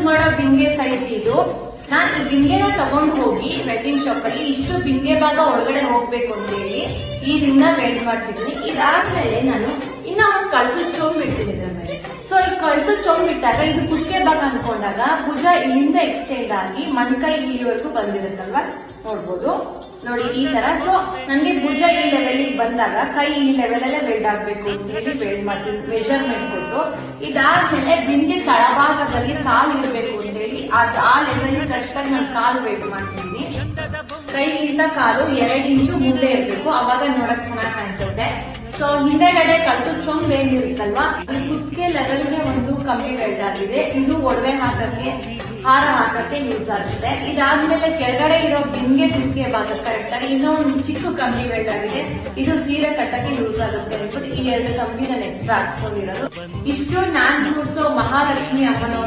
ಮಾಡೋ being size ಇದು. ನಾನ್ ಈ ಬಿಂಗೆನ ತಗೊಂಡ್ ಹೋಗಿ ವೆಡ್ಡಿಂಗ್ ಶಾಪ್ ಅಲ್ಲಿ ಇಷ್ಟು ಬಿಂಗೆ ಭಾಗ ಒಳಗಡೆ ಹೋಗ್ಬೇಕು ಅಂತ ಹೇಳಿ ಈ ರಿಂಗ್ ನ ವೆಲ್ಡ್ ಮಾಡ್ತಿದ್ದೀನಿ. ಇದಾದ್ಮೇಲೆ ನಾನು ಇನ್ನ ಒಂದ್ ಕಳ್ಸದ್ ಚೋಮ್ ಬಿಡ್ತೀನಿ ಇದ್ರ ಮೇಲೆ. ಸೊ ಈ ಕಳ್ಸದ್ ಚೋಮ್ ಬಿಟ್ಟಾಗ ಇದು ಕುಕ್ಕೆ ಭಾಗ ಅನ್ಕೊಂಡಾಗ ಭುಜ ಇಲ್ಲಿಂದ ಎಕ್ಸ್ಟೆಂಡ್ ಆಗಿ ಮಣ್ಕೈ ಇಲ್ಲಿವರೆಗೂ ಬಂದಿರುತ್ತಲ್ವಾ, ನೋಡ್ಬೋದು ನೋಡಿ ಈ ತರ. ಸೊ ನನ್ಗೆ ಭುಜ ಈ ಲೆವೆಲ್ ಬಂದಾಗ ಕೈ ಈ ಲೆವೆಲ್ ಅಲ್ಲೇ ವೆಲ್ಡ್ ಆಗ್ಬೇಕು ಅಂತ ಹೇಳಿ ವೆಲ್ಡ್ ಮಾಡ್ತೀನಿ ಮೆಜರ್ಮೆಂಟ್ ಕೊಟ್ಟು. ಇದಾದ್ಮೇಲೆ ಬಿಂದಿ ತಳಭಾಗದಲ್ಲಿ ಕಾಲ್ ಇಡಬೇಕು ಅಂತ ಹೇಳಿ ಆ ಲೆವೆಲ್ ತಕ್ಷಣ ನಾನು ಕಾಲ್ ವೆಲ್ಡ್ ಮಾಡ್ತೀನಿ. ಕೈಯಿಂದ ಕಾಲು 2 ಇಂಚು ಮುಂದೆ ಇರಬೇಕು, ಅವಾಗ ನೋಡಕ್ ಚೆನ್ನಾಗಿ ಕಾಣಿಸುತ್ತೆ. ಸೊ ಹಿಂದೆಗಡೆ ಕಳ್ಸದ್ ಚೊಂಬ್ ಏನಿರುತ್ತಲ್ವಾ, ಈ ಕುತ್ತಿಗೆ ಲೆವೆಲ್ಗೆ ಒಂದು ಕಮ್ಮಿ ವೆಲ್ಡ್ ಆಗಿದೆ. ಇದು ಒಡವೆ ಹಾಕಕ್ಕೆ ಹಾರ ಹಾಕಕ್ಕೆ ಯೂಸ್ ಆಗುತ್ತೆ. ಇದಾದ್ಮೇಲೆ ಕೆಳಗಡೆ ಇರೋ ಬಿಂಗೆ ಕುತ್ತಿಗೆ ಭಾಗ ಕರೆಕ್ಟ್ ಆಗಿ ಇನ್ನೂ ಒಂದು ಚಿಕ್ಕ ಕಮ್ಮಿ ವೆಲ್ಡ್ ಆಗಿದೆ. ಇದು ಸೀರೆ ಕಟ್ಟಕ್ಕೆ ಯೂಸ್ ಆಗುತ್ತೆ ಅಂದ್ಬಿಟ್ಟು ಈ 2 ಕಂಬಿ ನಾನು ಎಕ್ಸ್ಟ್ರಾ ಹಾಕ್ಸ್ಕೊಂಡಿರೋದು. ಇಷ್ಟು ನಾನ್ ಕೂರ್ಸೋ ಮಹಾಲಕ್ಷ್ಮಿ ಅಮ್ಮನವರ